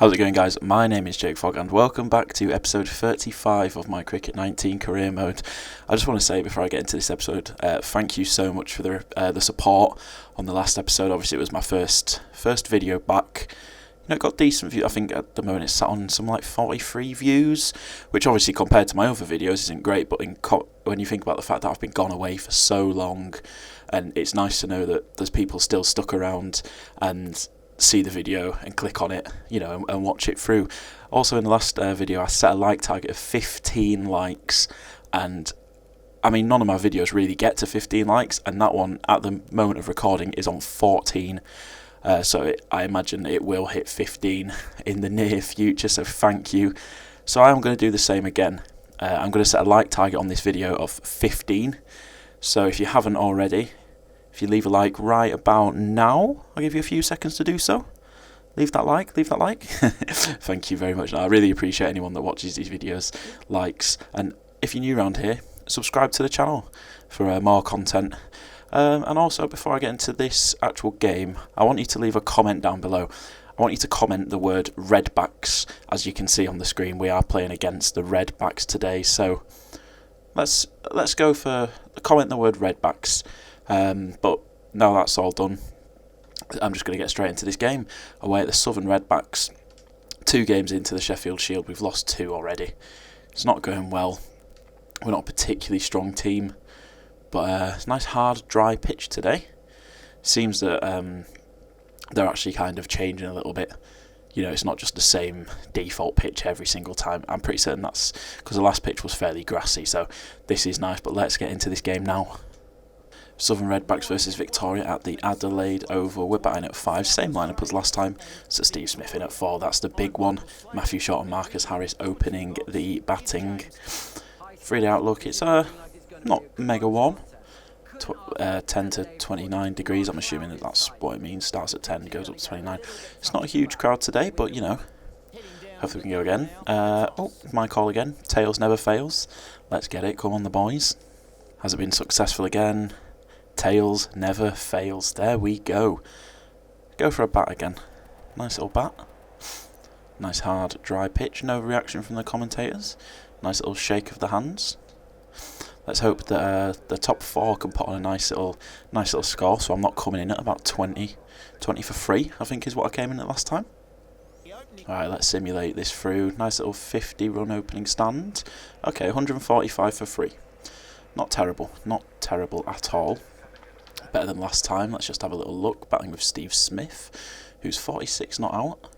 How's it going, guys? My name is Jake Fogg and welcome back to episode 35 of my Cricket 19 career mode. I just want to say before I get into this episode, thank you so much for the support on the last episode. Obviously it was my first video back. You know, it got decent views. I think at the moment it's sat on some like 43 views, which obviously compared to my other videos isn't great, but when you think about the fact that I've been gone away for so long, and it's nice to know that there's people still stuck around and see the video and click on it, you know, and watch it through. Also in the last video I set a like target of 15 likes, and I mean none of my videos really get to 15 likes, and that one at the moment of recording is on 14, so I imagine it will hit 15 in the near future, so thank you. So I am going to do the same again. I'm going to set a like target on this video of 15, so if you haven't already, if you leave a like right about now, I'll give you a few seconds to do so. Leave that like. Thank you very much. I really appreciate anyone that watches these videos, likes, and if you're new around here, subscribe to the channel for more content. And also, before I get into this actual game, I want you to leave a comment down below. I want you to comment the word Redbacks. As you can see on the screen, we are playing against the Redbacks today, so let's go for comment the word Redbacks. But now that's all done, I'm just going to get straight into this game away at the Southern Redbacks. 2 games into the Sheffield Shield, we've lost 2 already. It's not going well. We're not a particularly strong team, but it's a nice hard dry pitch today. Seems that they're actually kind of changing a little bit. You know, it's not just the same default pitch every single time. I'm pretty certain that's because the last pitch was fairly grassy, so this is nice. But let's get into this game now. Southern Redbacks versus Victoria at the Adelaide Oval. We're batting at 5, same lineup as last time. So Steve Smith in at 4, that's the big one. Matthew Short and Marcus Harris opening the batting. 3-day outlook, it's not mega warm. 10 to 29 degrees, I'm assuming that's what it means. Starts at 10, goes up to 29. It's not a huge crowd today, but you know, hopefully we can go again. Oh, my call again. Tails never fails. Let's get it, come on the boys. Has it been successful again? Tails never fails. There we go. Go for a bat again. Nice little bat. Nice hard dry pitch. No reaction from the commentators. Nice little shake of the hands. Let's hope that the top 4 can put on a nice little score. So I'm not coming in at about 20 for free, I think is what I came in at last time. Alright, let's simulate this through. Nice little 50 run opening stand. Okay, 145 for free. Not terrible at all. Better than last time. Let's just have a little look. Batting with Steve Smith, who's 46 not out.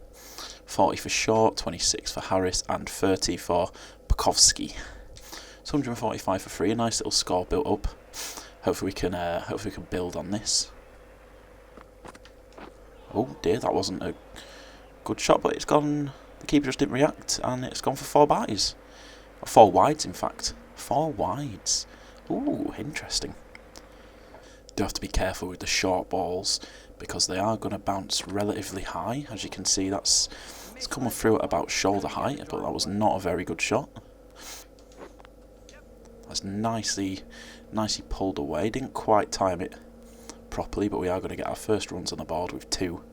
40 for Short, 26 for Harris, and 30 for Bukowski. It's 145 for free. A nice little score built up. Hopefully we can build on this. Oh dear, that wasn't a good shot, but it's gone. The keeper just didn't react, and it's gone for 4 byes. 4 wides, in fact. 4 wides. Ooh, interesting. Do have to be careful with the short balls because they are going to bounce relatively high. As you can see, it's coming through at about shoulder height, but that was not a very good shot. That's nicely pulled away. Didn't quite time it properly, but we are going to get our first runs on the board with 2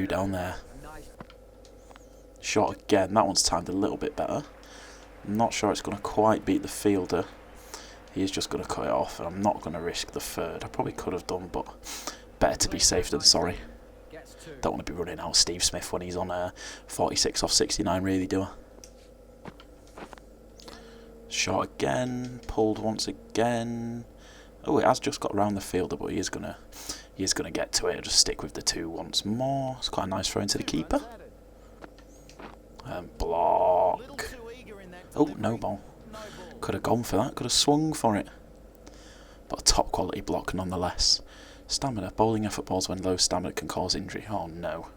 down there. Shot again. That one's timed a little bit better. I'm not sure it's going to quite beat the fielder. He's just going to cut it off, and I'm not going to risk the 3rd. I probably could have done, but better to be safe than sorry. Don't want to be running out Steve Smith when he's on 46 off 69, really, do I? Shot again, pulled once again. Oh, it has just got around the fielder, but he is going to get to it. I'll just stick with the 2 once more. It's quite a nice throw into the keeper. Block. Oh, no ball. Could have gone for that, could have swung for it. But a top quality block nonetheless. Stamina. Bowling effort balls when low stamina can cause injury. Oh no.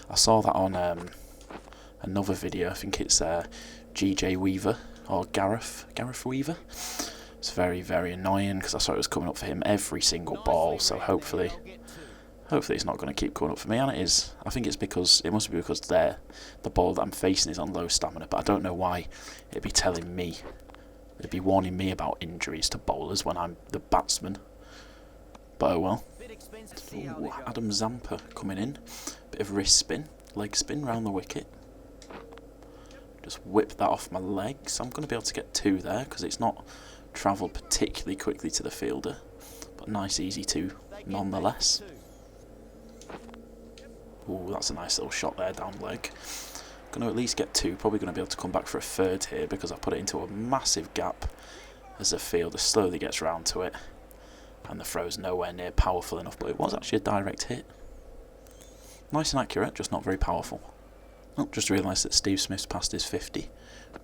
I saw that on another video. I think it's GJ Weaver or Gareth Weaver. It's very, very annoying because I saw it was coming up for him every single ball. So hopefully it's not going to keep coming up for me, and it is. I think it must be because the ball that I'm facing is on low stamina, but I don't know why it'd be telling me. It'd be warning me about injuries to bowlers when I'm the batsman. But oh well. Ooh, Adam Zampa coming in. Bit of wrist spin. leg spin round the wicket. Just whip that off my legs. I'm going to be able to get 2 there because it's not travelled particularly quickly to the fielder. But nice easy 2 nonetheless. Ooh, that's a nice little shot there down leg. Going to at least get 2. Probably going to be able to come back for a 3rd here because I put it into a massive gap as the fielder slowly gets round to it. And the throw's nowhere near powerful enough, but it was actually a direct hit. Nice and accurate, just not very powerful. Oh, just realised that Steve Smith's passed his 50.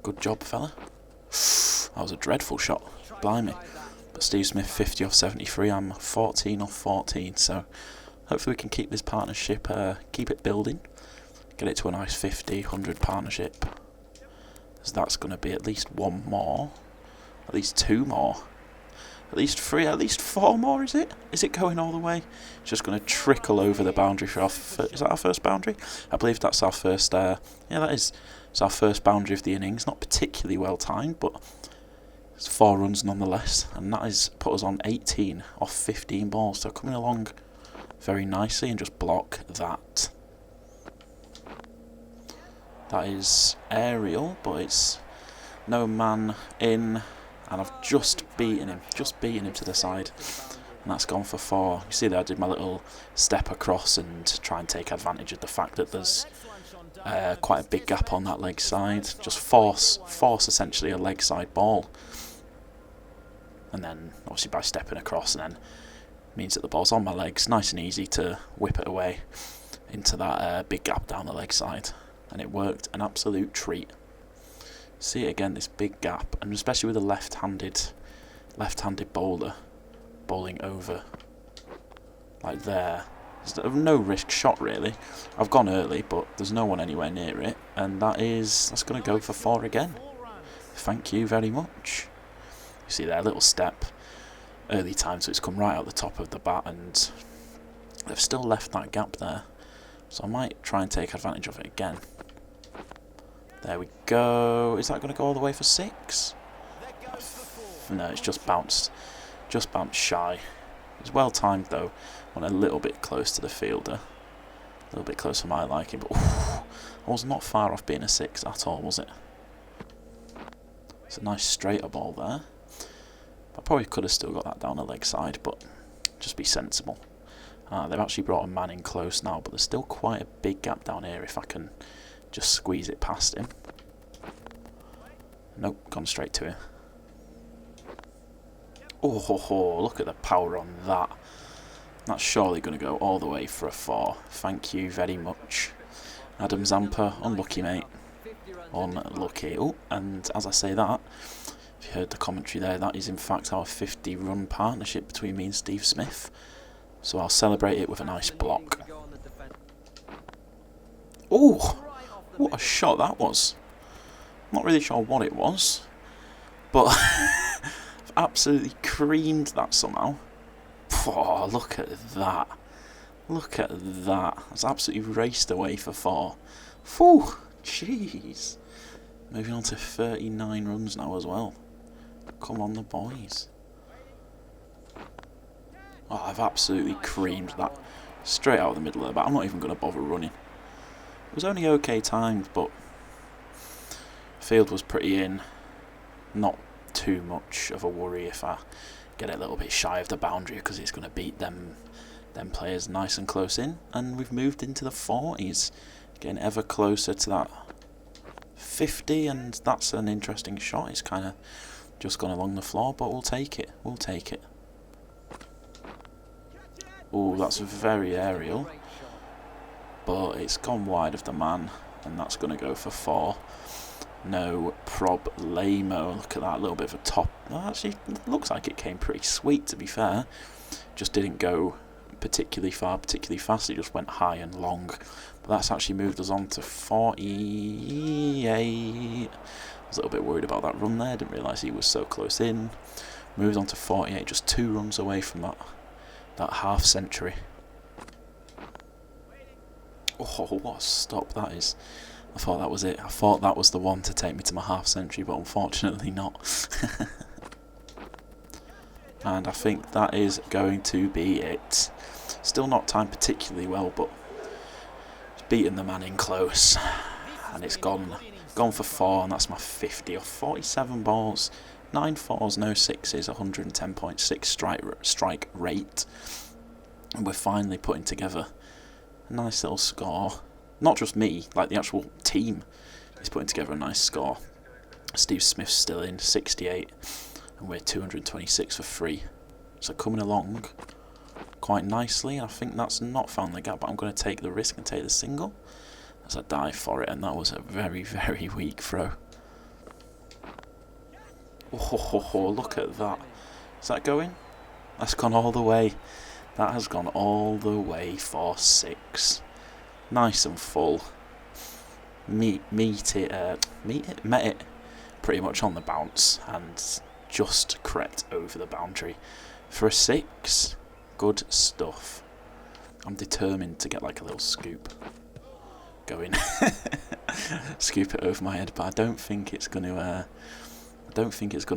Good job, fella. That was a dreadful shot. Blimey. But Steve Smith 50 off 73, I'm 14 off 14, so hopefully we can keep this partnership, keep it building. Get it to a nice 50, 100 partnership. So that's going to be at least 1 more. At least 2 more. At least 3, at least 4 more, is it? Is it going all the way? It's just going to trickle over the boundary for our is that our first boundary? I believe that's our first, yeah that is. It's our first boundary of the innings. Not particularly well timed, but it's 4 runs nonetheless. And that has put us on 18 off 15 balls. So coming along very nicely and just block that. That is aerial, but it's no man in. And I've just beaten him to the side. And that's gone for 4. You see there I did my little step across and try and take advantage of the fact that there's quite a big gap on that leg side. Just force essentially a leg side ball. And then obviously by stepping across and then means that the ball's on my legs. Nice and easy to whip it away into that big gap down the leg side. And it worked, an absolute treat. See it again, this big gap, and especially with a left-handed bowler bowling over like there. There's no risk shot really. I've gone early, but there's no one anywhere near it, and that's going to go for 4 again. Thank you very much. You see there, a little step, early time, so it's come right out the top of the bat, and they've still left that gap there. So I might try and take advantage of it again. There we go. Is that going to go all the way for 6? No, it's just bounced shy. It was well timed though. Went a little bit close to the fielder. A little bit close for my liking, but I was not far off being a 6 at all, was it? It's a nice straighter ball there. I probably could have still got that down the leg side, but just be sensible. They've actually brought a man in close now, but there's still quite a big gap down here if I can just squeeze it past him. Nope, gone straight to him. Oh, ho, ho, look at the power on that. That's surely going to go all the way for a 4. Thank you very much. Adam Zampa, unlucky mate. Unlucky. Oh, and as I say that, if you heard the commentary there, that is in fact our 50-run partnership between me and Steve Smith. So I'll celebrate it with a nice block. Oh! What a shot that was. Not really sure what it was, but I've absolutely creamed that somehow. Oh, look at that. Look at that. It's absolutely raced away for 4. Phew, jeez. Moving on to 39 runs now as well. Come on the boys. Oh, I've absolutely creamed that straight out of the middle of the bat. I'm not even going to bother running. It was only okay timed, but field was pretty in. Not too much of a worry if I get a little bit shy of the boundary because it's going to beat them players nice and close in. And we've moved into the 40s, getting ever closer to that 50, and that's an interesting shot. It's kind of just gone along the floor, but we'll take it. We'll take it. Oh, that's very aerial. But it's gone wide of the man, and that's going to go for 4. No problemo. Look at that, little bit of a top. Well, actually, it looks like it came pretty sweet, to be fair. Just didn't go particularly far, particularly fast. It just went high and long. But that's actually moved us on to 48. I was a little bit worried about that run there. Didn't realise he was so close in. Moved on to 48, just 2 runs away from that half century. Oh, what a stop that is. I thought that was it. I thought that was the one to take me to my half century, but unfortunately not. And I think that is going to be it. Still not timed particularly well, but beaten the man in close, and it's gone for 4, and that's my 50 off 47 balls. 9 fours, no sixes, 110.6 strike rate, and we're finally putting together a nice little score. Not just me, like the actual team is putting together a nice score. Steve Smith's still in, 68, and we're 226 for 3. So coming along quite nicely. I think that's not found the gap, but I'm going to take the risk and take the single as I dive for it, and that was a very, very weak throw. Oh, look at that. Is that going? That's gone all the way. That has gone all the way for 6. Nice and full. Met it pretty much on the bounce and just crept over the boundary for a 6. Good stuff. I'm determined to get like a little scoop going. Scoop it over my head, but I don't think it's going to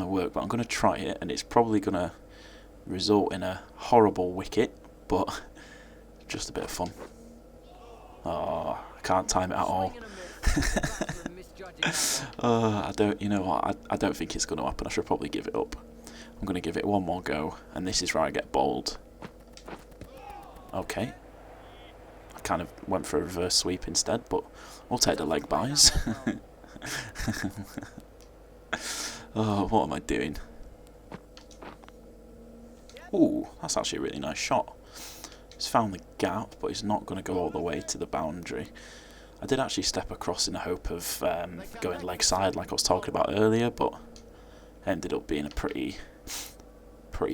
work, but I'm going to try it, and it's probably going to result in a horrible wicket, but just a bit of fun. Oh, I can't time it at all. You know what, I don't think it's going to happen. I should probably give it up. I'm going to give it one more go, and this is where I get bowled. Okay. I kind of went for a reverse sweep instead, but we'll take the leg buys. Oh, what am I doing? Ooh, that's actually a really nice shot. He's found the gap, but he's not going to go all the way to the boundary. I did actually step across in the hope of going leg side like I was talking about earlier, but ended up being a pretty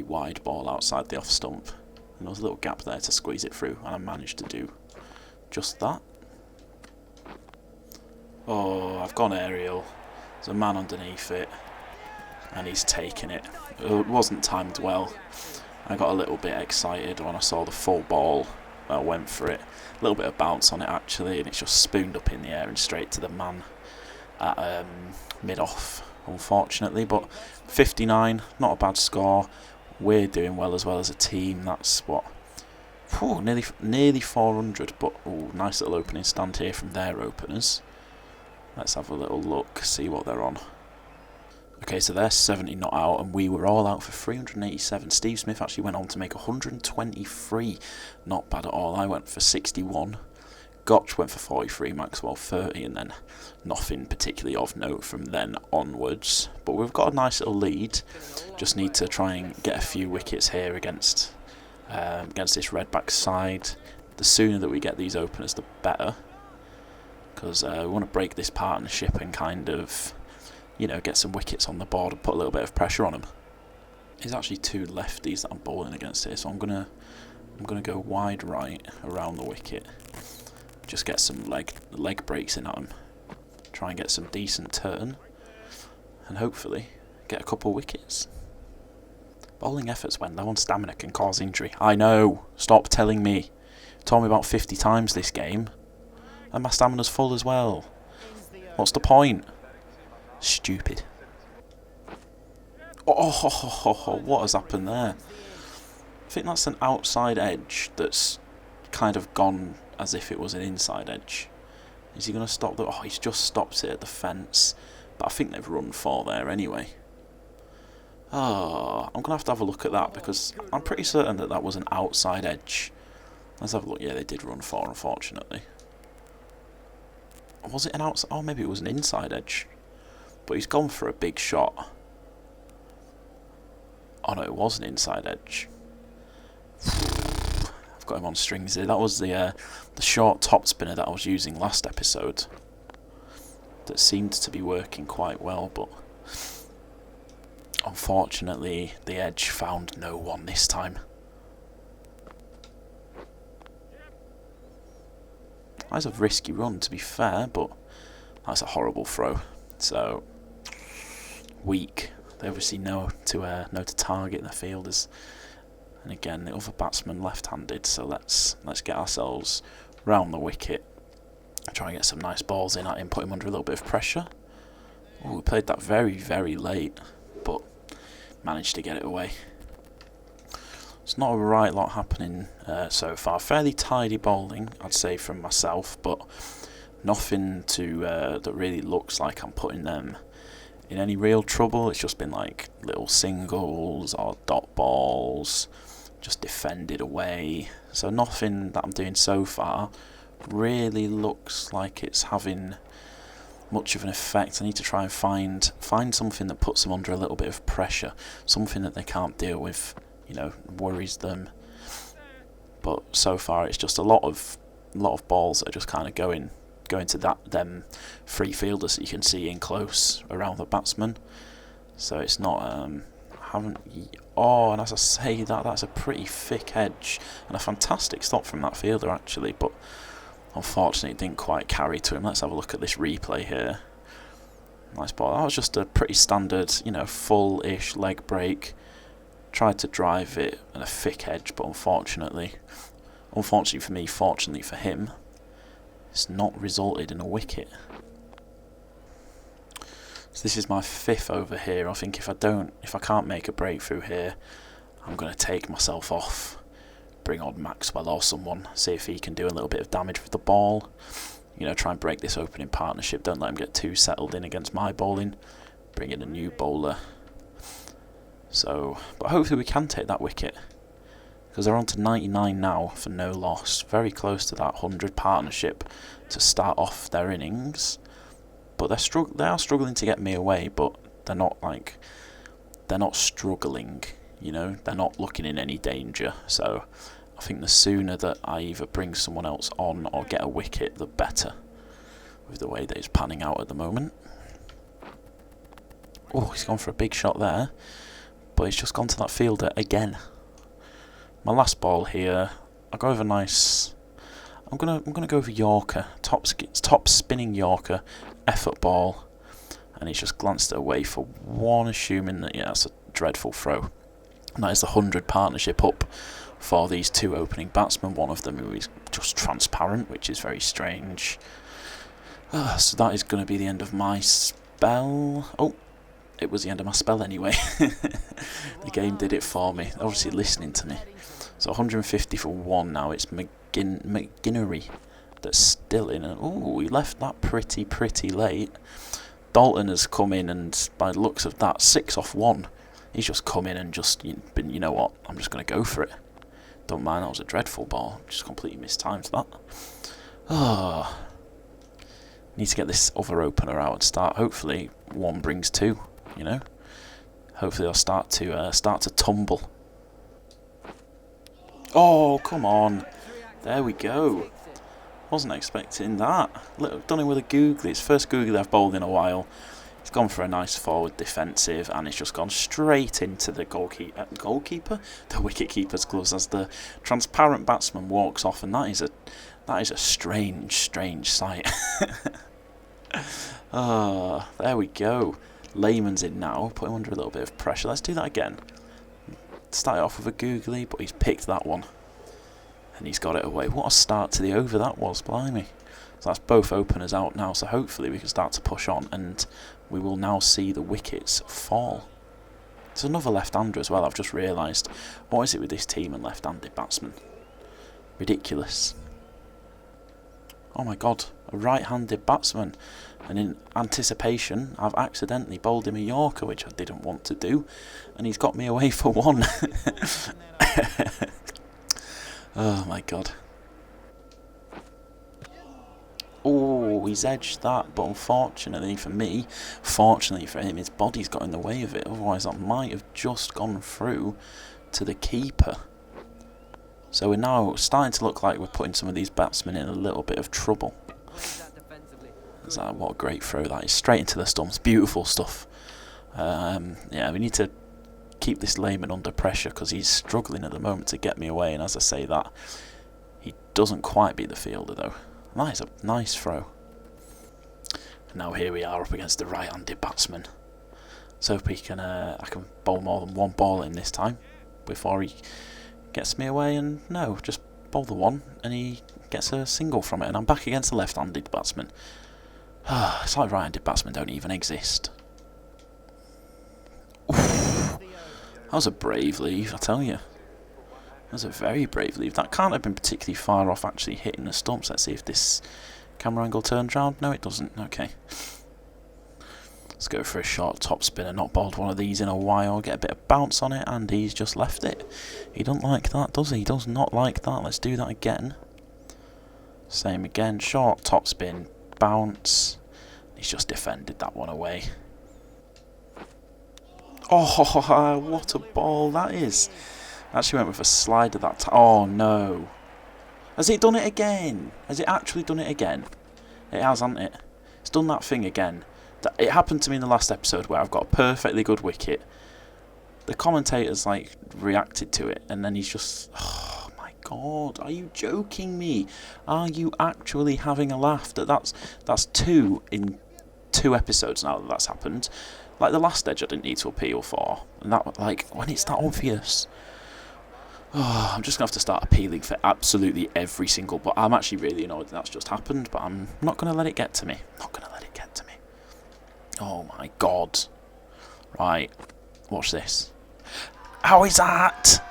wide ball outside the off stump. And there was a little gap there to squeeze it through, and I managed to do just that. Oh, I've gone aerial. There's a man underneath it, and he's taken it. It wasn't timed well. I got a little bit excited when I saw the full ball. I went for it. A little bit of bounce on it actually, and it's just spooned up in the air and straight to the man at mid-off, unfortunately. But 59, not a bad score. We're doing well as a team. That's what, nearly 400. But nice little opening stand here from their openers. Let's have a little look, see what they're on. Okay, so they're 70 not out, and we were all out for 387. Steve Smith actually went on to make 123. Not bad at all. I went for 61. Gotch went for 43, Maxwell 30, and then nothing particularly of note from then onwards. But we've got a nice little lead. Just need to try and get a few wickets here against this red-back side. The sooner that we get these openers, the better. Because we want to break this partnership and kind of, you know, get some wickets on the board and put a little bit of pressure on them. There's actually 2 lefties that I'm bowling against here, so I'm gonna go wide right around the wicket. Just get some leg breaks in at them. Try and get some decent turn, and hopefully get a couple wickets. Bowling efforts when low on stamina can cause injury. I know. Stop telling me. Told me about 50 times this game, and my stamina's full as well. What's the point? Stupid. Oh, what has happened there? I think that's an outside edge that's kind of gone as if it was an inside edge. Is he going to stop the... Oh, he's just stopped it at the fence. But I think they've run 4 there anyway. Oh, I'm going to have a look at that, because I'm pretty certain that was an outside edge. Let's have a look. Yeah, they did run 4, unfortunately. Was it an outside... Oh, maybe it was an inside edge. But he's gone for a big shot. Oh no, it was an inside edge. I've got him on strings here. That was the short top spinner that I was using last episode. That seemed to be working quite well, but unfortunately the edge found no one this time. That's a risky run, to be fair, but that's a horrible throw. So weak. They obviously know to target the fielders, and again the other batsman left-handed. So let's get ourselves round the wicket, try and get some nice balls in at him, put him under a little bit of pressure. Oh, we played that very, very late, but managed to get it away. It's not a right lot happening so far. Fairly tidy bowling, I'd say, from myself, but nothing to that really looks like I'm putting them in any real trouble. It's just been like little singles or dot balls, just defended away. So nothing that I'm doing so far really looks like it's having much of an effect. I need to try and find something that puts them under a little bit of pressure, something that they can't deal with, worries them. But so far it's just a lot of balls that are just kind of going to them free fielders that you can see in close around the batsman. So it's not and as I say that's a pretty thick edge and a fantastic stop from that fielder actually, but unfortunately it didn't quite carry to him. Let's have a look at this replay here. Nice ball. That was just a pretty standard, full-ish leg break. Tried to drive it at a thick edge, but unfortunately for me, fortunately for him, it's not resulted in a wicket. So this is my 5th over here. I think if I can't make a breakthrough here, I'm going to take myself off, bring on Maxwell or someone, see if he can do a little bit of damage with the ball. Try and break this opening partnership. Don't let him get too settled in against my bowling. Bring in a new bowler. So, but hopefully we can take that wicket, because they're on to 99 now for no loss. Very close to that 100 partnership to start off their innings. But they are struggling to get me away, but they're not struggling, they're not looking in any danger. So I think the sooner that I either bring someone else on or get a wicket, the better, with the way that it's panning out at the moment. Oh, he's gone for a big shot there, but he's just gone to that fielder again. My last ball here, I'll go over nice. I'm gonna go over Yorker, top spinning Yorker, effort ball, and he's just glanced it away for one, assuming that that's a dreadful throw. And that is the 100 partnership up for these two opening batsmen. One of them who is just transparent, which is very strange. So that is going to be the end of my spell. Oh, it was the end of my spell anyway. The game did it for me. Obviously listening to me. So 150 for 1 now. It's McGinnery that's still in. And oh, he left that pretty late. Dalton has come in, and by the looks of that, 6 off 1. He's just come in and just been, you know what, I'm just going to go for it. Don't mind, that was a dreadful ball. Just completely mistimed that. Need to get this other opener out and start. Hopefully, 1 brings 2. Hopefully, they'll start to tumble. Oh, come on! There we go. Wasn't expecting that. Done it with a googly. It's first googly I've bowled in a while. It's gone for a nice forward defensive, and it's just gone straight into the goalkeeper, the wicket keeper's gloves as the transparent batsman walks off, and that is a strange sight. There we go. Lehman's in now, put him under a little bit of pressure. Let's do that again. Started off with a googly, but he's picked that one, and he's got it away. What a start to the over that was, blimey. So that's both openers out now, so hopefully we can start to push on, and we will now see the wickets fall. There's another left-hander as well, I've just realised. What is it with this team and left-handed batsmen? Ridiculous. Oh my god, a right-handed batsman. And in anticipation, I've accidentally bowled him a Yorker, which I didn't want to do, and he's got me away for 1. Oh my god. Oh, he's edged that, but unfortunately for me, fortunately for him, his body's got in the way of it. Otherwise, that might have just gone through to the keeper. So we're now starting to look like we're putting some of these batsmen in a little bit of trouble. What a great throw that is. Straight into the stumps. Beautiful stuff. Yeah, we need to keep this Lehman under pressure because he's struggling at the moment to get me away. And as I say that, he doesn't quite beat the fielder though. That is a nice throw. And now here we are up against the right-handed batsman. So hope he can, I can bowl more than 1 ball in this time before he gets me away. And no, just bowl the 1 and he gets a single from it. And I'm back against the left-handed batsman. It's like right-handed batsmen don't even exist. Oof. That was a brave leave, I tell you. That's a very brave leave. That can't have been particularly far off actually hitting the stumps. Let's see if this camera angle turns round. No, it doesn't. Okay. Let's go for a short top spinner. Not bowled one of these in a while. Get a bit of bounce on it, and he's just left it. He doesn't like that, does he? He does not like that. Let's do that again. Same again. Short top spin. Bounce. He's just defended that one away. Oh, what a ball that is. Actually went with a slider that time. Oh, no. Has it done it again? Has it actually done it again? It has, hasn't it? It's done that thing again. It happened to me in the last episode where I've got a perfectly good wicket. The commentators, like, reacted to it, and then he's just... Oh, my God. Are you joking me? Are you actually having a laugh? That's two in 2 episodes now that that's happened. Like, the last edge I didn't need to appeal for. And that, like, when it's that obvious... Oh, I'm just going to have to start appealing for absolutely every single... But I'm actually really annoyed that that's just happened, but I'm not going to let it get to me. Not going to let it get to me. Oh, my God. Right. Watch this. How is that?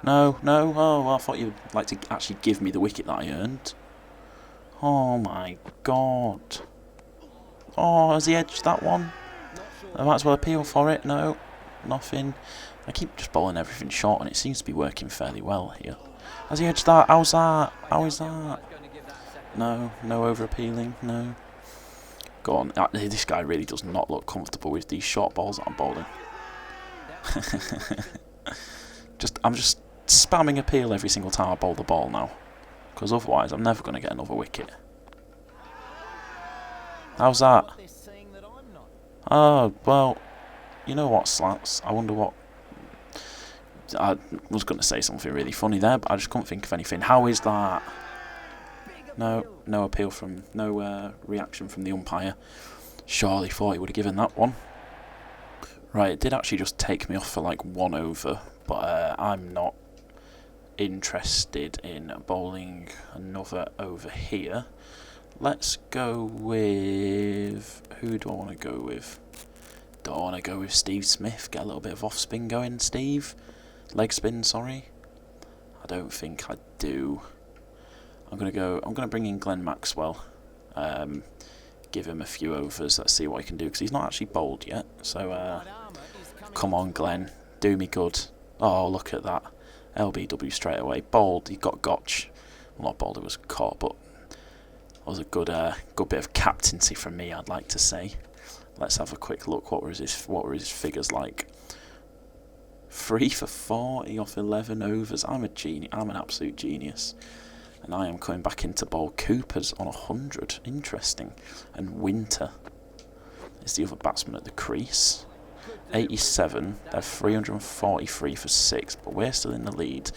No, no. Oh, well, I thought you'd like to actually give me the wicket that I earned. Oh, my God. Oh, has he edged that one? I might as well appeal for it. No, nothing. I keep just bowling everything short, and it seems to be working fairly well here. Has he edged that? How's that? How is that? No, no over appealing. No. Go on. This guy really does not look comfortable with these short balls that I'm bowling. I'm just spamming appeal every single time I bowl the ball now, because otherwise I'm never going to get another wicket. How's that? Oh, well, you know what, Slats? I wonder what... I was going to say something really funny there, but I just couldn't think of anything. How is that? No, no appeal from... No reaction from the umpire. Surely thought he would have given that one. Right, it did actually just take me off for like 1 over, but I'm not interested in bowling another over here. Let's go with... Who do I want to go with? Do I want to go with Steve Smith? Get a little bit of off spin going, Steve? Leg spin, sorry. I don't think I do. I'm gonna bring in Glenn Maxwell. Give him a few overs. Let's see what he can do, because he's not actually bowled yet. So come on, Glenn, do me good. Oh, look at that. LBW straight away. Bowled. He got gotch. Well, not bowled. It was caught, but that was a good bit of captaincy from me, I'd like to say. Let's have a quick look. What were his figures like? 3 for 40 off 11 overs. I'm a genius. I'm an absolute genius. And I am coming back into bowl. Cooper's on 100. Interesting. And Winter is the other batsman at the crease. 87. They're 343 for 6, but we're still in the lead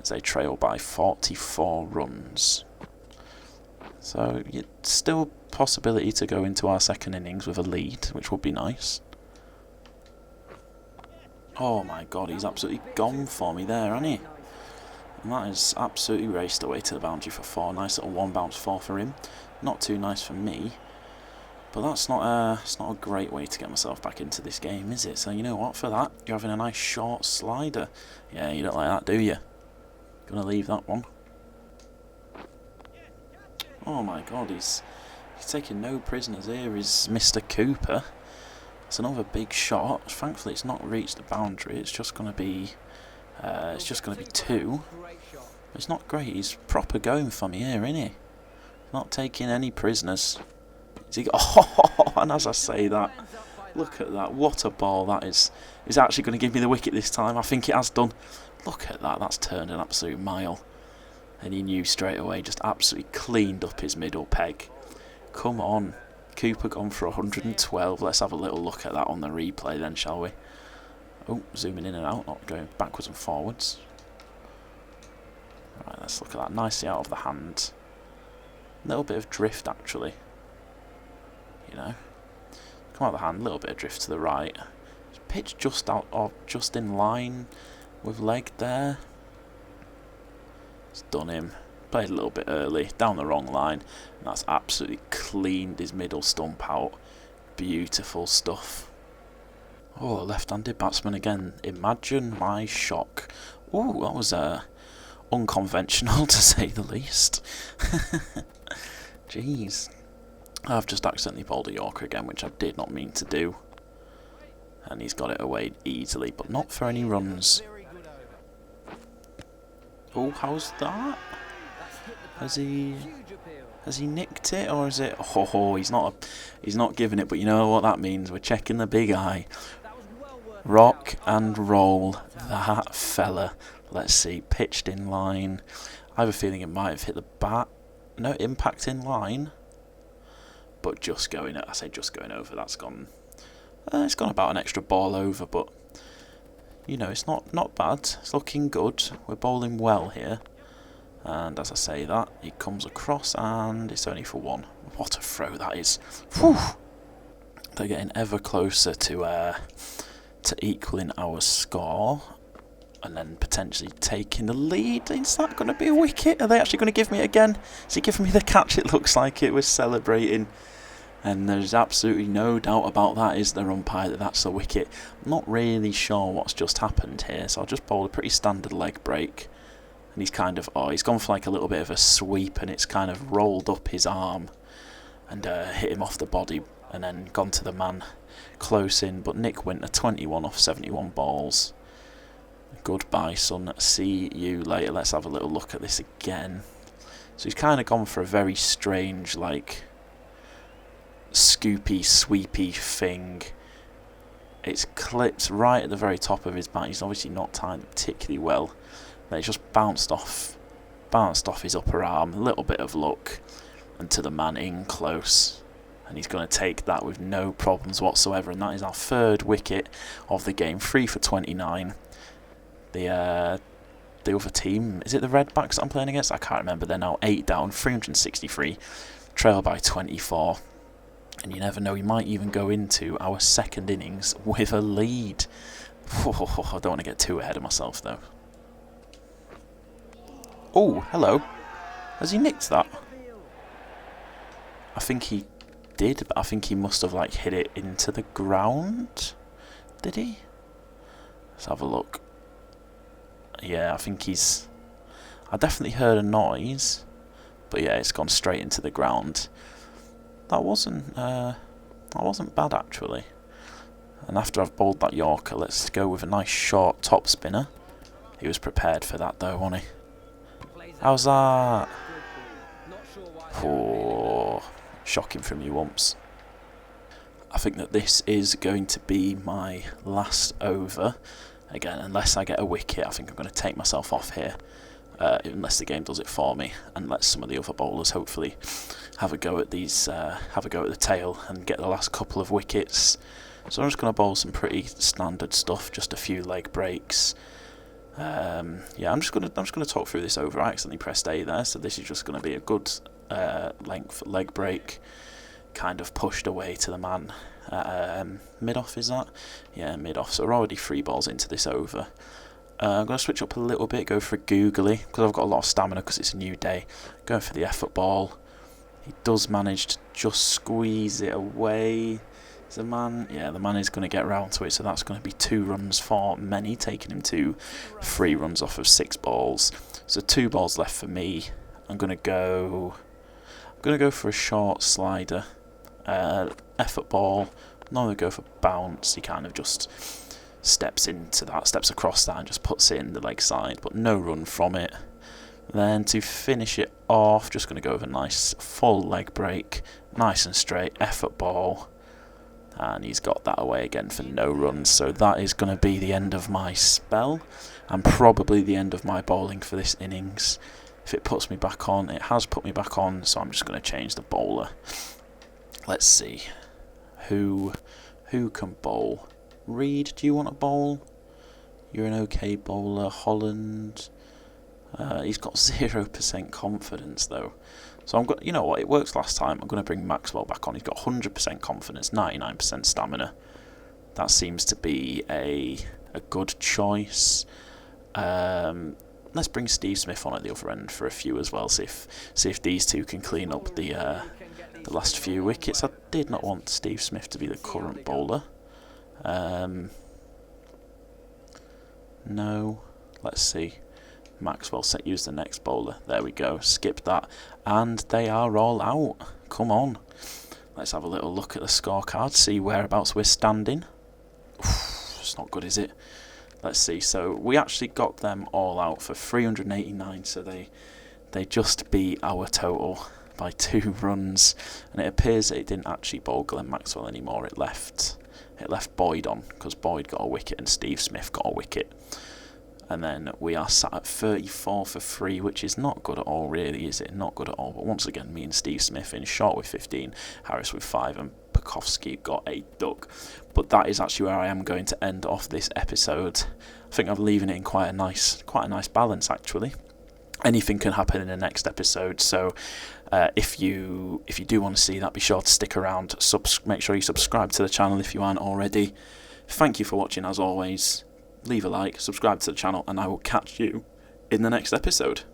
as they trail by 44 runs. So still possibility to go into our second innings with a lead, which would be nice. Oh my God, he's absolutely gone for me there, hasn't he? And that is absolutely raced away to the boundary for 4. Nice little 1 bounce 4 for him. Not too nice for me. But that's not a great way to get myself back into this game, is it? So you know what, for that, you're having a nice short slider. Yeah, you don't like that, do you? Gonna leave that one. Oh my God, he's taking no prisoners here, is Mr. Cooper. It's another big shot. Thankfully it's not reached the boundary, it's just gonna be 2. It's not great, he's proper going for me here, isn't he? Not taking any prisoners. Oh, and as I say that, look at that, what a ball that is. Is actually going to give me the wicket this time. I think it has done. Look at that, that's turned an absolute mile. And he knew straight away, just absolutely cleaned up his middle peg. Come on, Cooper gone for 112. Let's have a little look at that on the replay then, shall we? Oh, zooming in and out, not going backwards and forwards. Right, let's look at that, nicely out of the hand. A little bit of drift actually. You know, come out of the hand, a little bit of drift to the right. Pitch just out, or just in line with leg there. It's done him. Played a little bit early, down the wrong line, and that's absolutely cleaned his middle stump out. Beautiful stuff. Oh, left-handed batsman again. Imagine my shock Ooh, that was unconventional to say the least. Jeez. I've just accidentally bowled a Yorker again, which I did not mean to do. And he's got it away easily, but not for any runs. Oh, how's that? Has he nicked it, or is it? Oh, he's not giving it. But you know what that means? We're checking the big eye. Rock and roll that fella. Let's see, pitched in line. I have a feeling it might have hit the bat. No impact in line, but just going. I say just going over. That's gone. It's gone about an extra ball over, but you know it's not bad. It's looking good. We're bowling well here. And as I say that, he comes across and it's only for one. What a throw that is. Whew. They're getting ever closer to equaling our score. And then potentially taking the lead. Is that going to be a wicket? Are they actually going to give me it again? Is he giving me the catch? It looks like it. We're celebrating. And there's absolutely no doubt about that, is there, umpire, that that's a wicket. I'm not really sure what's just happened here. So I'll just bowl a pretty standard leg break. And he's kind of, he's gone for like a little bit of a sweep, and it's kind of rolled up his arm and hit him off the body, and then gone to the man close in. But Nick Winter, 21 off 71 balls. Goodbye, son. See you later. Let's have a little look at this again. So he's kind of gone for a very strange, like, scoopy, sweepy thing. It's clipped right at the very top of his bat. He's obviously not timed it particularly well. Then it's just bounced off his upper arm. A little bit of luck, and to the man in close. And he's going to take that with no problems whatsoever. And that is our third wicket of the game. 3 for 29. The other team, is it the Redbacks that I'm playing against? I can't remember. They're now 8 down, 363, trail by 24. And you never know, you might even go into our second innings with a lead. I don't want to get too ahead of myself though. Oh, hello. Has he nicked that? I think he did, but I think he must have like hit it into the ground. Did he? Let's have a look. Yeah, I think he's... I definitely heard a noise, but yeah, it's gone straight into the ground. That wasn't bad actually. And after I've bowled that Yorker, let's go with a nice short top spinner. He was prepared for that though, wasn't he? How's that? Oh, shocking from you, Wumps. I think that this is going to be my last over. Again, unless I get a wicket, I think I'm going to take myself off here. Unless the game does it for me, and let some of the other bowlers hopefully have a go at these, have a go at the tail and get the last couple of wickets. So I'm just going to bowl some pretty standard stuff, just a few leg breaks. Yeah, I'm just going to talk through this over. I accidentally pressed A there, so this is just going to be a good length leg break, kind of pushed away to the man. Mid-off, is that? Yeah, mid-off. So we're already 3 balls into this over. I'm going to switch up a little bit, go for a googly, because I've got a lot of stamina because it's a new day. Going for the effort ball. He does manage to just squeeze it away. Is the man? Yeah, the man is going to get round to it, so that's going to be 2 runs for many, taking him to 3 runs off of 6 balls. So 2 balls left for me. I'm going to go for a short slider. Effort ball. Normally go for bounce. He kind of just steps across that and just puts it in the leg side, but no run from it. Then to finish it off, just going to go with a nice full leg break, nice and straight effort ball, and he's got that away again for no runs. So that is going to be the end of my spell, and probably the end of my bowling for this innings. If it puts me back on, it has put me back on, so I'm just going to change the bowler. Let's see who can bowl. Reed, do you want to bowl? You're an okay bowler. Holland, he's got 0% confidence though. So I'm you know what? It works last time. I'm going to bring Maxwell back on. He's got 100% confidence, 99% stamina. That seems to be a good choice. Let's bring Steve Smith on at the other end for a few as well. See if these two can clean up the last few wickets. I did not want Steve Smith to be the current bowler. No, Let's see. Maxwell set use the next bowler. There we go. Skip that. And they are all out. Come on. Let's have a little look at the scorecard, see whereabouts we're standing. It's not good, is it? Let's see. So we actually got them all out for 389, so they just beat our total by 2 runs. And it appears that it didn't actually bowl Glenn Maxwell anymore. It left Boyd on, because Boyd got a wicket and Steve Smith got a wicket. And then we are sat at 34 for 3, which is not good at all, really, is it? Not good at all. But once again, me and Steve Smith in short with 15, Harris with 5, and Pekowski got a duck. But that is actually where I am going to end off this episode. I think I'm leaving it in quite a nice balance, actually. Anything can happen in the next episode, so if you do want to see that, be sure to stick around. Make sure you subscribe to the channel if you aren't already. Thank you for watching, as always. Leave a like, subscribe to the channel, and I will catch you in the next episode.